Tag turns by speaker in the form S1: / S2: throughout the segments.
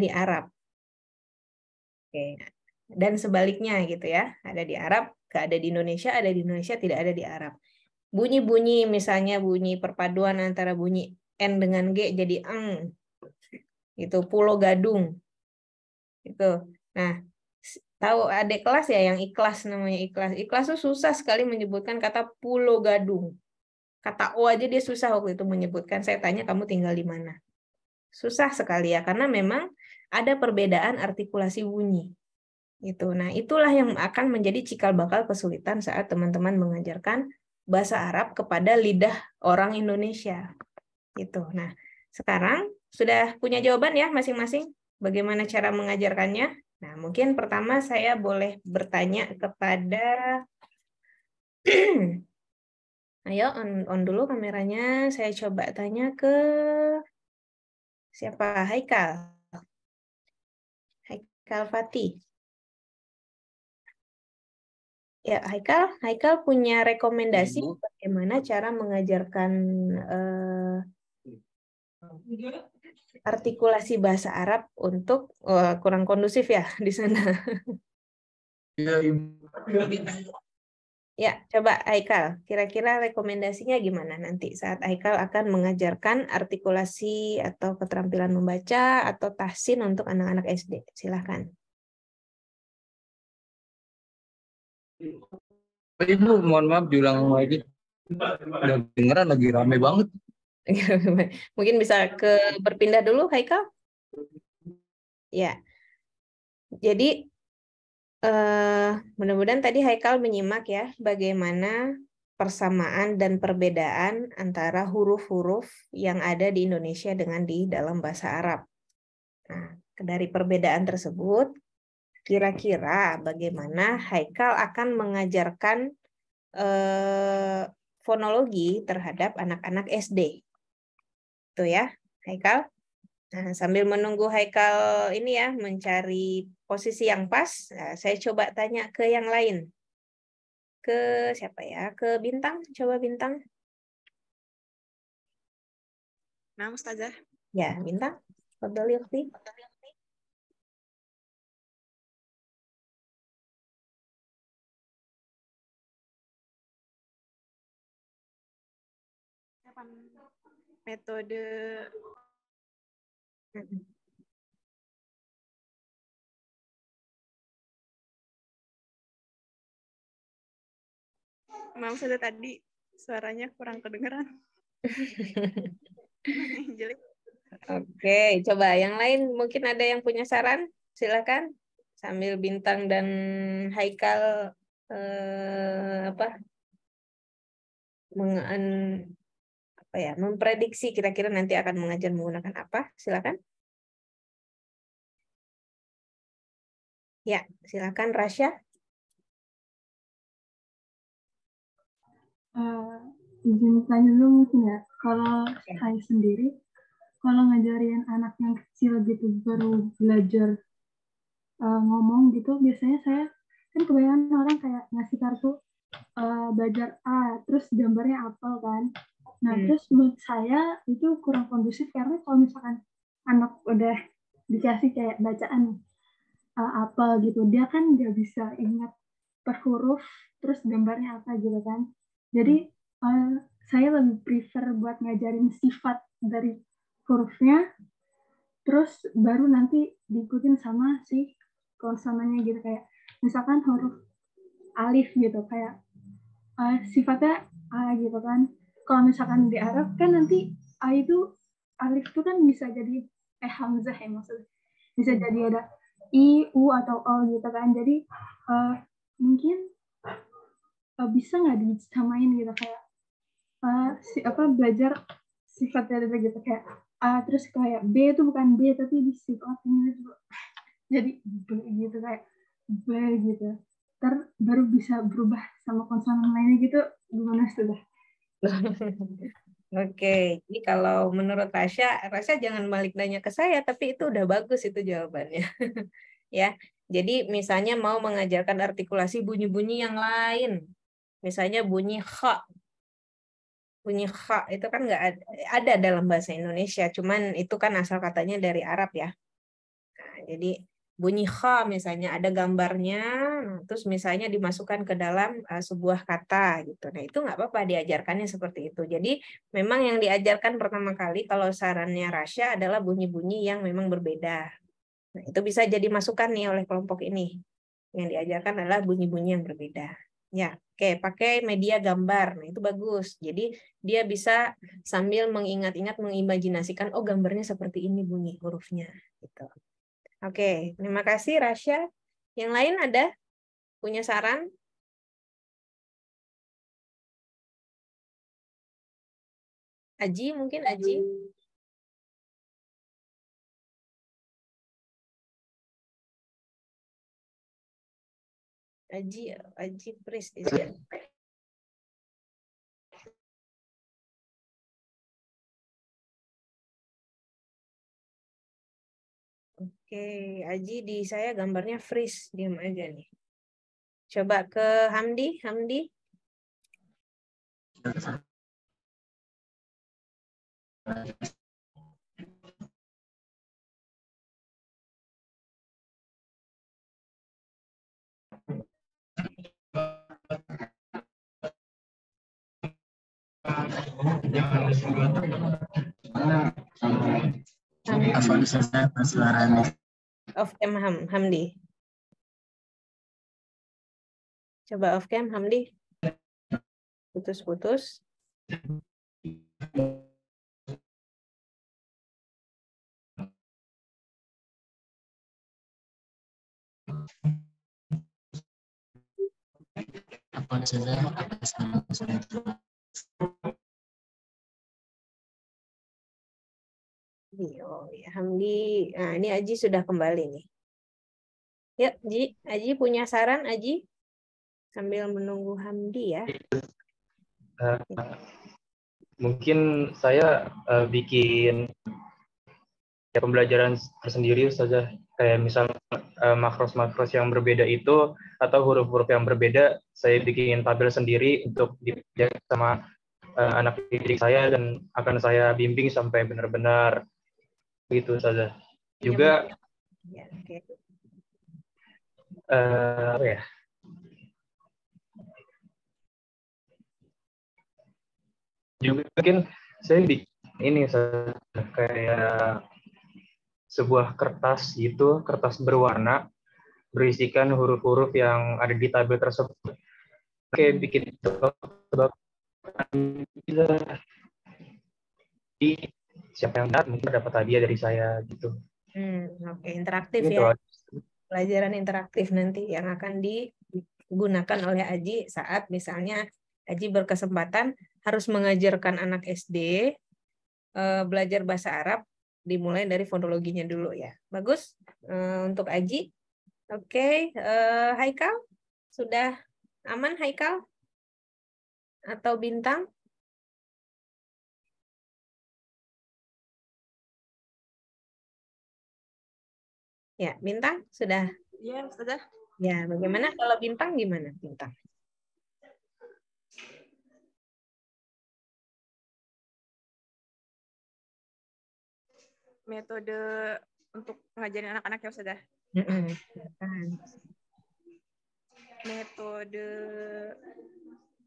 S1: di Arab. Oke. Dan sebaliknya gitu ya, ada di Arab, nggak ada di Indonesia, ada di Indonesia, tidak ada di Arab. Bunyi-bunyi, misalnya bunyi perpaduan antara bunyi N dengan G jadi eng. Itu Pulau Gadung. Itu. Nah, tahu adik kelas ya yang ikhlas, namanya ikhlas. Ikhlas tuh susah sekali menyebutkan kata Pulau Gadung. Kata O aja dia susah waktu itu menyebutkan. Saya tanya kamu tinggal di mana? Susah sekali ya, karena memang ada perbedaan artikulasi bunyi. Gitu. Nah, itulah yang akan menjadi cikal bakal kesulitan saat teman-teman mengajarkan bahasa Arab kepada lidah orang Indonesia. Gitu. Nah, sekarang sudah punya jawaban ya masing-masing bagaimana cara mengajarkannya? Nah, mungkin pertama saya boleh bertanya kepada ayo on dulu kameranya. Saya coba tanya ke siapa? Haikal. Haikal Fatih. Ya, Haikal punya rekomendasi bagaimana cara mengajarkan artikulasi bahasa Arab untuk kurang kondusif ya di sana.
S2: Iya, Ibu.
S1: Ya, coba Haikal, kira-kira rekomendasinya gimana nanti saat Haikal akan mengajarkan artikulasi atau keterampilan membaca atau tahsin untuk anak-anak SD? Silahkan.
S2: Ibu, mohon maaf diulang lagi. Udah dengeran lagi rame banget.
S1: Mungkin bisa berpindah dulu Haikal? Ya. Jadi mudah-mudahan tadi Haikal menyimak ya bagaimana persamaan dan perbedaan antara huruf-huruf yang ada di Indonesia dengan di dalam bahasa Arab. Nah, dari perbedaan tersebut, kira-kira bagaimana Haikal akan mengajarkan fonologi terhadap anak-anak SD. Itu ya, Haikal. Nah, sambil menunggu Haikal ini ya mencari posisi yang pas, nah, saya coba tanya ke yang lain. Ke siapa ya? Ke Bintang, coba Bintang.
S3: Nah, Ustazah.
S1: Ya, Bintang. Fadhali ukhti.
S3: Metode maaf sudah tadi suaranya kurang kedengeran. Jelek.
S1: Oke, coba yang lain mungkin ada yang punya saran, silakan. Sambil Bintang dan Haikal memprediksi kira-kira nanti akan mengajar menggunakan apa? Silakan. Ya, silakan Rasya.
S4: Izin tanya dulu mungkin ya, kalau saya sendiri, kalau ngajarin anak yang kecil gitu baru belajar ngomong gitu, biasanya saya kan kebanyakan orang kayak ngasih kartu belajar A, terus gambarnya apel kan. Nah, terus menurut saya itu kurang kondusif karena kalau misalkan anak udah dikasih kayak bacaan apel gitu, dia kan nggak bisa ingat per huruf, terus gambarnya apa gitu kan. Jadi saya lebih prefer buat ngajarin sifat dari hurufnya, terus baru nanti diikutin sama si konsonannya gitu, kayak misalkan huruf alif gitu, kayak sifatnya A gitu kan. Kalau misalkan di Arab kan nanti A itu alif itu kan bisa jadi hamzah ya, maksudnya bisa jadi ada I, U atau O gitu kan. Jadi mungkin bisa nggak disamain gitu, kayak belajar sifat dari gitu, kayak A terus kayak B itu bukan B tapi di sifatnya gitu. Jadi B gitu, kayak B gitu. Ntar baru bisa berubah sama konsonan lainnya gitu. Gimana sudah?
S1: Oke, jadi kalau menurut Rasya jangan balik nanya ke saya, tapi itu udah bagus itu jawabannya. Ya, jadi misalnya mau mengajarkan artikulasi bunyi-bunyi yang lain, misalnya bunyi kha. Bunyi kha itu kan nggak ada dalam bahasa Indonesia, cuman itu kan asal katanya dari Arab ya. Jadi bunyi kha misalnya ada gambarnya, terus misalnya dimasukkan ke dalam sebuah kata gitu. Nah itu nggak apa-apa diajarkannya seperti itu. Jadi memang yang diajarkan pertama kali kalau sarannya Rasya adalah bunyi-bunyi yang memang berbeda. Nah itu bisa jadi masukan nih oleh kelompok ini. Yang diajarkan adalah bunyi-bunyi yang berbeda. Ya, oke, pakai media gambar. Nah itu bagus. Jadi dia bisa sambil mengingat-ingat, mengimajinasikan, oh gambarnya seperti ini bunyi hurufnya. Gitu. Oke, terima kasih Rasya. Yang lain ada? Punya saran? Aji, mungkin Aji? Aji Pris di sini. Oke, Aji di saya gambarnya freeze, diam aja nih. Coba ke Hamdi, Hamdi. Off cam Hamdi. Coba off cam Hamdi. Putus-putus. Oh ya Hamdi. Nah, ini Aji sudah kembali nih. Ya, Aji punya saran Aji? Sambil menunggu Hamdi ya.
S2: Mungkin saya bikin ya pembelajaran tersendiri saja, kayak misal makros-makros yang berbeda itu atau huruf-huruf yang berbeda saya bikin tabel sendiri untuk dipelajari sama anak didik saya dan akan saya bimbing sampai benar-benar begitu saja. Juga
S1: ya, okay.
S2: Apa ya? Juga mungkin saya bikin ini kayak sebuah kertas gitu, kertas berwarna berisikan huruf-huruf yang ada di tabel tersebut. Kayak bikin tebak-tebakan bisa di siapa yang dapat mungkin dapat hadiah dari saya gitu.
S1: Oke, interaktif
S2: gitu
S1: ya. Pelajaran interaktif nanti yang akan digunakan oleh Aji saat misalnya Aji berkesempatan harus mengajarkan anak SD belajar bahasa Arab, dimulai dari fonologinya dulu ya. Bagus untuk Aji. Oke, Haikal sudah aman Haikal atau Bintang? Ya, Bintang sudah.
S3: Iya, Ustazah.
S1: Ya, bagaimana kalau Bintang gimana Bintang?
S3: Metode untuk ngajarin anak-anak ya Ustazah. Metode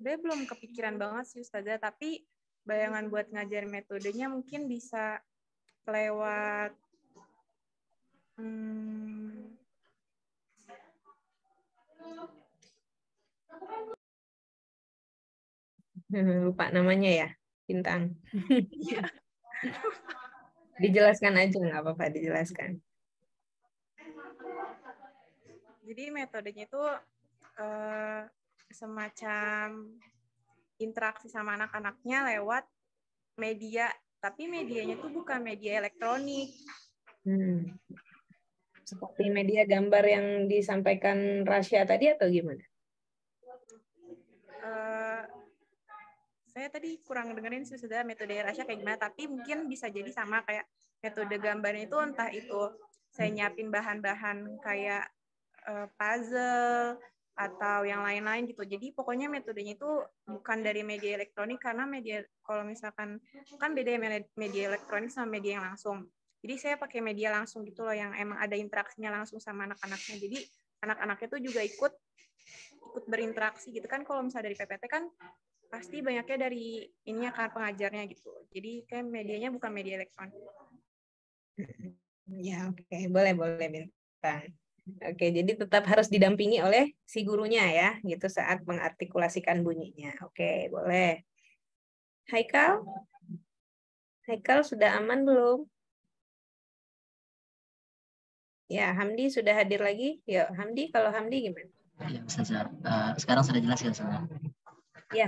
S3: dia belum kepikiran banget sih Ustazah, tapi bayangan buat ngajarin metodenya mungkin bisa lewat
S1: lupa namanya ya, Bintang. Dijelaskan aja, nggak apa-apa, dijelaskan.
S3: Jadi metodenya itu semacam interaksi sama anak-anaknya lewat media, tapi medianya itu bukan media elektronik.
S1: Seperti media gambar yang disampaikan Rasya tadi atau gimana?
S3: Saya tadi kurang dengerin sih sudah metode Rasya kayak gimana, tapi mungkin bisa jadi sama kayak metode gambarnya itu, entah itu saya nyiapin bahan-bahan kayak puzzle atau yang lain-lain gitu. Jadi pokoknya metodenya itu bukan dari media elektronik, karena media kalau misalkan kan beda media elektronik sama media yang langsung. Jadi saya pakai media langsung gitu loh, yang emang ada interaksinya langsung sama anak-anaknya. Jadi anak-anaknya tuh juga ikut berinteraksi gitu kan. Kalau misalnya dari PPT kan pasti banyaknya dari ininya kan, pengajarnya gitu. Jadi kayak medianya bukan media elektronik.
S1: Ya, oke. Boleh Bintang. Oke, jadi tetap harus didampingi oleh si gurunya ya, gitu saat mengartikulasikan bunyinya. Oke, boleh. Haikal? Haikal sudah aman belum? Ya, Hamdi sudah hadir lagi. Yuk, Hamdi, kalau Hamdi gimana?
S5: Ya, Ustazah. Sekarang sudah jelas ya, Ustazah?
S1: Ya,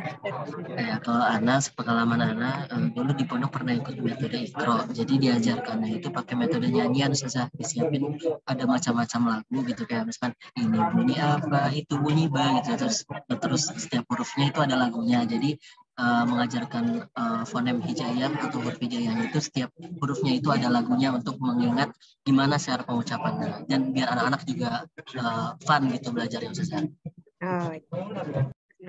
S5: Ya, kalau Ana, sepengalaman Ana, dulu di pondok pernah ikut metode Iqro. Jadi diajarkannya itu pakai metode nyanyian, Ustazah. Disiapin ada macam-macam lagu gitu, kayak misalkan ini bunyi apa, itu bunyi ba, gitu. Terus setiap hurufnya itu ada lagunya. Jadi mengajarkan fonem hijaiyah atau huruf hijaiyah itu setiap hurufnya itu ada lagunya untuk mengingat gimana cara pengucapannya, dan biar anak-anak juga fun gitu belajarnya, Ustazah.
S1: Oh,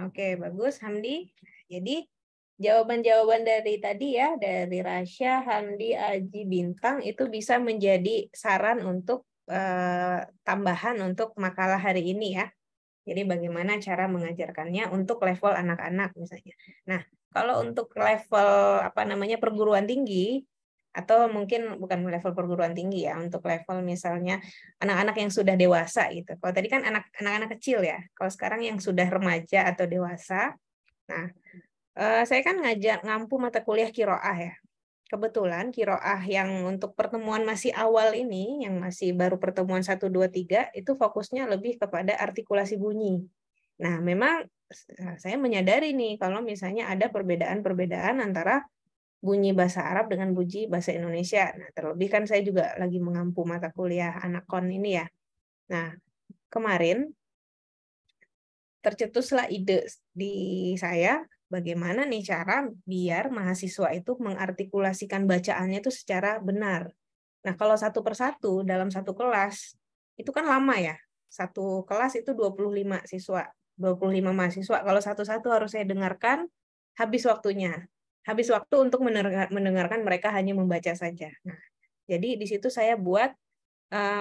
S1: oke, bagus Hamdi. Jadi jawaban-jawaban dari tadi ya, dari Rasya, Hamdi, Aji, Bintang itu bisa menjadi saran untuk tambahan untuk makalah hari ini ya. Jadi bagaimana cara mengajarkannya untuk level anak-anak misalnya. Nah, kalau untuk level perguruan tinggi atau mungkin bukan level perguruan tinggi ya, untuk level misalnya anak-anak yang sudah dewasa gitu. Kalau tadi kan anak-anak kecil ya. Kalau sekarang yang sudah remaja atau dewasa. Nah, saya kan ngampu mata kuliah qiraah ya. Kebetulan qiraah yang untuk pertemuan masih awal ini, yang masih baru pertemuan 1, 2, 3, itu fokusnya lebih kepada artikulasi bunyi. Nah, memang saya menyadari nih kalau misalnya ada perbedaan-perbedaan antara bunyi bahasa Arab dengan bunyi bahasa Indonesia. Nah, terlebih kan saya juga lagi mengampu mata kuliah anak kon ini ya. Nah, kemarin tercetuslah ide di saya bagaimana nih cara biar mahasiswa itu mengartikulasikan bacaannya itu secara benar. Nah, kalau satu persatu dalam satu kelas, itu kan lama ya. Satu kelas itu 25 siswa, 25 mahasiswa. Kalau satu-satu harus saya dengarkan, habis waktunya. Habis waktu untuk mendengarkan mereka hanya membaca saja. Nah, jadi di situ saya buat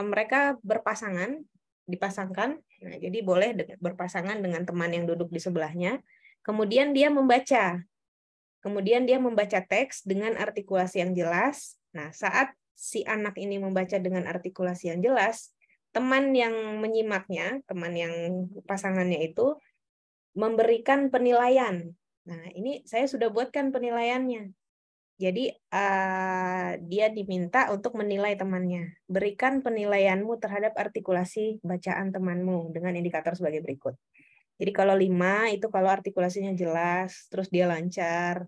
S1: mereka dipasangkan. Nah, jadi boleh berpasangan dengan teman yang duduk di sebelahnya. Kemudian dia membaca. Kemudian dia membaca teks dengan artikulasi yang jelas. Nah, saat si anak ini membaca dengan artikulasi yang jelas, teman yang menyimaknya, teman yang pasangannya itu memberikan penilaian. Nah, ini saya sudah buatkan penilaiannya. Jadi dia diminta untuk menilai temannya. Berikan penilaianmu terhadap artikulasi bacaan temanmu dengan indikator sebagai berikut. Jadi kalau 5 itu kalau artikulasinya jelas, terus dia lancar,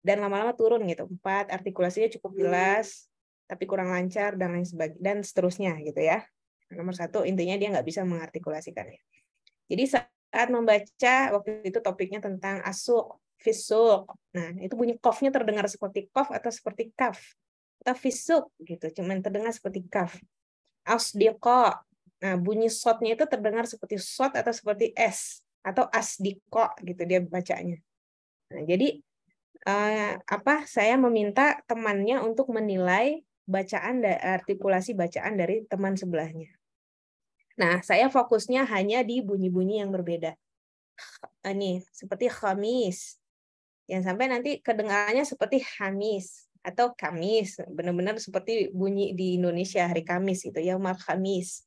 S1: dan lama-lama turun gitu. 4 artikulasinya cukup jelas, tapi kurang lancar dan lain sebagainya, dan seterusnya gitu ya. Nomor 1 intinya dia nggak bisa mengartikulasikannya. Jadi saat membaca waktu itu topiknya tentang asuk, fisuk. Nah, itu bunyi kofnya terdengar seperti kof atau seperti kaf. Atau fisuk gitu, cuman terdengar seperti kaf. Asdiqo. Nah, bunyi sotnya itu terdengar seperti sot atau seperti s atau asdiqo gitu dia bacanya. Nah, jadi saya meminta temannya untuk menilai bacaan artikulasi bacaan dari teman sebelahnya. Nah, saya fokusnya hanya di bunyi-bunyi yang berbeda. Ini seperti khamis. Yang sampai nanti kedengarannya seperti hamis atau kamis, benar-benar seperti bunyi di Indonesia hari Kamis itu ya, mal Kamis.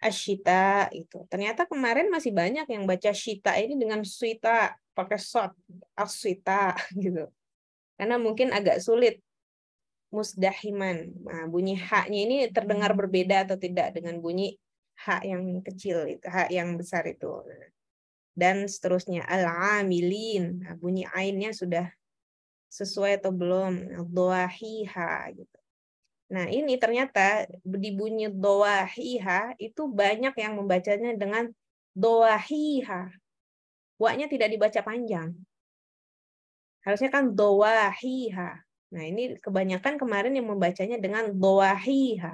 S1: Asyita itu. Ternyata kemarin masih banyak yang baca syita ini dengan suita, pakai sot, asyita gitu. Karena mungkin agak sulit musdahiman. Nah, bunyi haknya ini terdengar berbeda atau tidak dengan bunyi hak yang kecil itu, hak yang besar itu. Dan seterusnya al-amilin. Nah, bunyi ainnya sudah sesuai atau belum? Dhawahiha gitu. Nah, ini ternyata di bunyi dhawahiha itu banyak yang membacanya dengan dhawahiha. Wa-nya tidak dibaca panjang. Harusnya kan dhawahiha. Nah, ini kebanyakan kemarin yang membacanya dengan dhawahiha.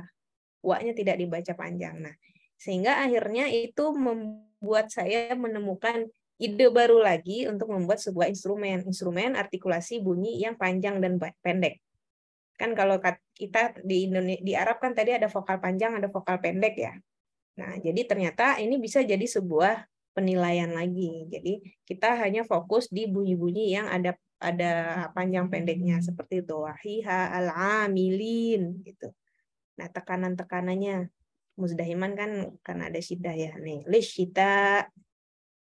S1: Wa-nya tidak dibaca panjang. Nah, sehingga akhirnya itu membuat saya menemukan ide baru lagi untuk membuat sebuah instrumen artikulasi bunyi yang panjang dan pendek. Kan kalau kita di Indonesia, di Arab kan tadi ada vokal panjang, ada vokal pendek ya. Nah, jadi ternyata ini bisa jadi sebuah penilaian lagi. Jadi kita hanya fokus di bunyi-bunyi yang ada panjang pendeknya seperti itu, wahiha al-amilin gitu. Nah, tekanan-tekanannya muzdahiman kan ada syiddah ya. Nih, lisyita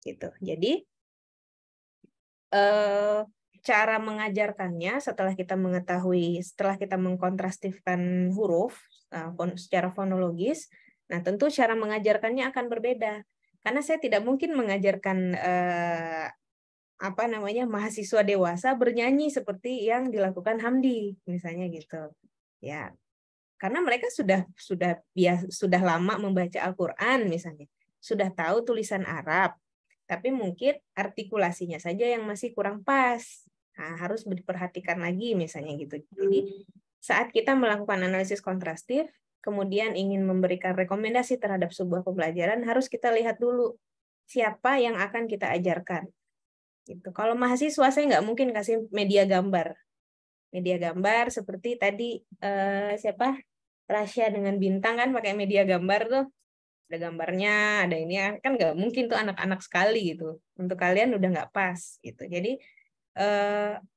S1: gitu. Jadi cara mengajarkannya setelah kita mengetahui, setelah kita mengkontrastifkan huruf secara fonologis, nah tentu cara mengajarkannya akan berbeda. Karena saya tidak mungkin mengajarkan mahasiswa dewasa bernyanyi seperti yang dilakukan Hamdi misalnya gitu. Ya. Karena mereka sudah lama membaca Al-Qur'an misalnya. Sudah tahu tulisan Arab. Tapi mungkin artikulasinya saja yang masih kurang pas. Nah, harus diperhatikan lagi misalnya gitu. Jadi saat kita melakukan analisis kontrastif, kemudian ingin memberikan rekomendasi terhadap sebuah pembelajaran, harus kita lihat dulu siapa yang akan kita ajarkan. Gitu. Kalau mahasiswa saya nggak mungkin kasih media gambar. Media gambar seperti tadi Rasya dengan Bintang kan pakai media gambar tuh. Ada gambarnya, ada ini kan nggak mungkin tuh anak-anak sekali gitu. Untuk kalian udah nggak pas gitu. Jadi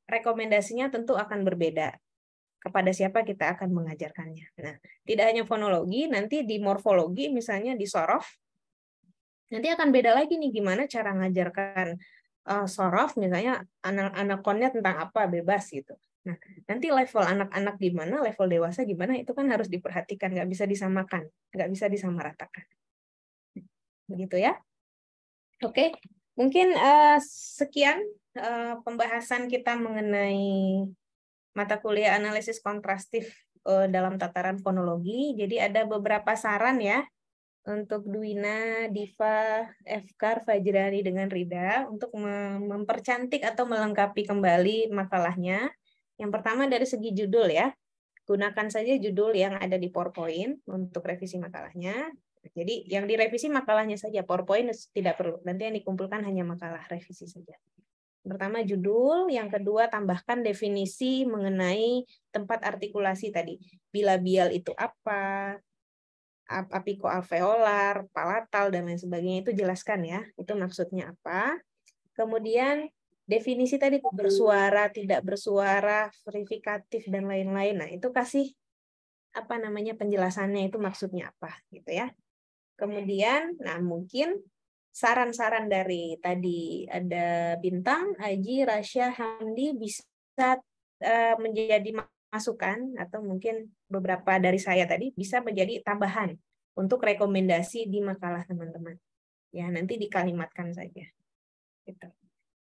S1: rekomendasinya tentu akan berbeda kepada siapa kita akan mengajarkannya. Nah, tidak hanya fonologi, nanti di morfologi misalnya di sorof, nanti akan beda lagi nih gimana cara ngajarkan sorof misalnya anak-anak konnya tentang apa bebas gitu. Nah, nanti level anak-anak gimana, level dewasa gimana itu kan harus diperhatikan, nggak bisa disamakan, nggak bisa disamaratakan. Begitu ya. Oke, mungkin sekian pembahasan kita mengenai mata kuliah analisis kontrastif dalam tataran fonologi. Jadi ada beberapa saran ya untuk Dwina, Diva, Efkar, Fajrani dengan Rida untuk mempercantik atau melengkapi kembali makalahnya. Yang pertama dari segi judul ya. Gunakan saja judul yang ada di PowerPoint untuk revisi makalahnya. Jadi yang direvisi makalahnya saja, PowerPoint tidak perlu. Nanti yang dikumpulkan hanya makalah revisi saja. Pertama judul, yang kedua tambahkan definisi mengenai tempat artikulasi tadi. Bilabial itu apa? Apikoalveolar, palatal, dan lain sebagainya itu jelaskan ya. Itu maksudnya apa. Kemudian definisi tadi bersuara, tidak bersuara, verifikatif, dan lain-lain. Nah itu kasih penjelasannya itu maksudnya apa gitu ya. Kemudian, nah mungkin saran-saran dari tadi ada Bintang, Aji, Rasya, Hamdi bisa menjadi masukan atau mungkin beberapa dari saya tadi bisa menjadi tambahan untuk rekomendasi di makalah teman-teman. Ya, nanti dikalimatkan saja. Gitu.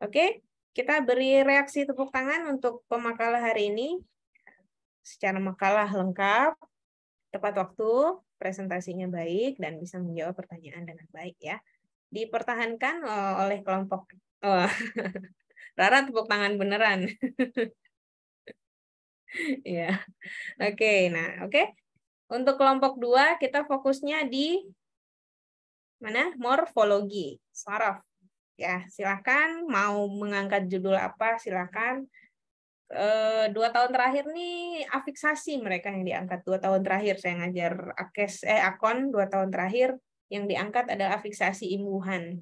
S1: Oke, kita beri reaksi tepuk tangan untuk pemakalah hari ini. Secara makalah lengkap, tepat waktu, presentasinya baik, dan bisa menjawab pertanyaan dengan baik ya. Dipertahankan oleh kelompok Rara tepuk tangan beneran. Ya. Oke, nah oke. Untuk kelompok 2 kita fokusnya di mana? Morfologi, sorof. Ya, silakan mau mengangkat judul apa silakan. 2 tahun terakhir nih afiksasi mereka yang diangkat. 2 tahun terakhir saya ngajar akon 2 tahun terakhir yang diangkat adalah afiksasi imbuhan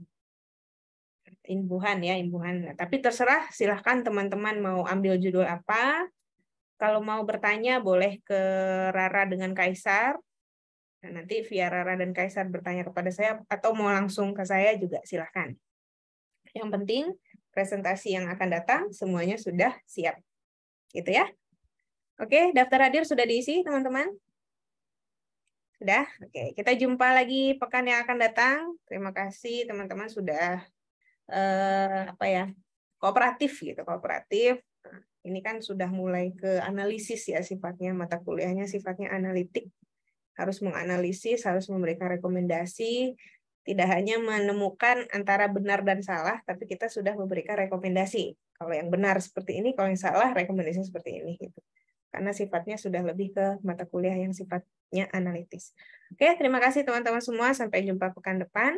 S1: ya, imbuhan. Nah, tapi terserah silahkan teman-teman mau ambil judul apa. Kalau mau bertanya boleh ke Rara dengan Kaisar. Nah, nanti via Rara dan Kaisar bertanya kepada saya atau mau langsung ke saya juga silahkan. Yang penting presentasi yang akan datang semuanya sudah siap. Gitu ya. Oke, daftar hadir sudah diisi, teman-teman? Sudah? Oke, kita jumpa lagi pekan yang akan datang. Terima kasih teman-teman sudah kooperatif gitu, kooperatif. Nah, ini kan sudah mulai ke analisis ya sifatnya, mata kuliahnya sifatnya analitik. Harus menganalisis, harus memberikan rekomendasi, tidak hanya menemukan antara benar dan salah, tapi kita sudah memberikan rekomendasi. Kalau yang benar seperti ini, kalau yang salah rekomendasi seperti ini gitu. Karena sifatnya sudah lebih ke mata kuliah yang sifatnya analitis. Oke, terima kasih teman-teman semua. Sampai jumpa pekan depan.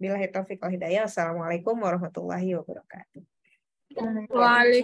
S1: Billahi taufiq wal hidayah. Wassalamualaikum warahmatullahi wabarakatuh.
S6: Waalaikumsalam.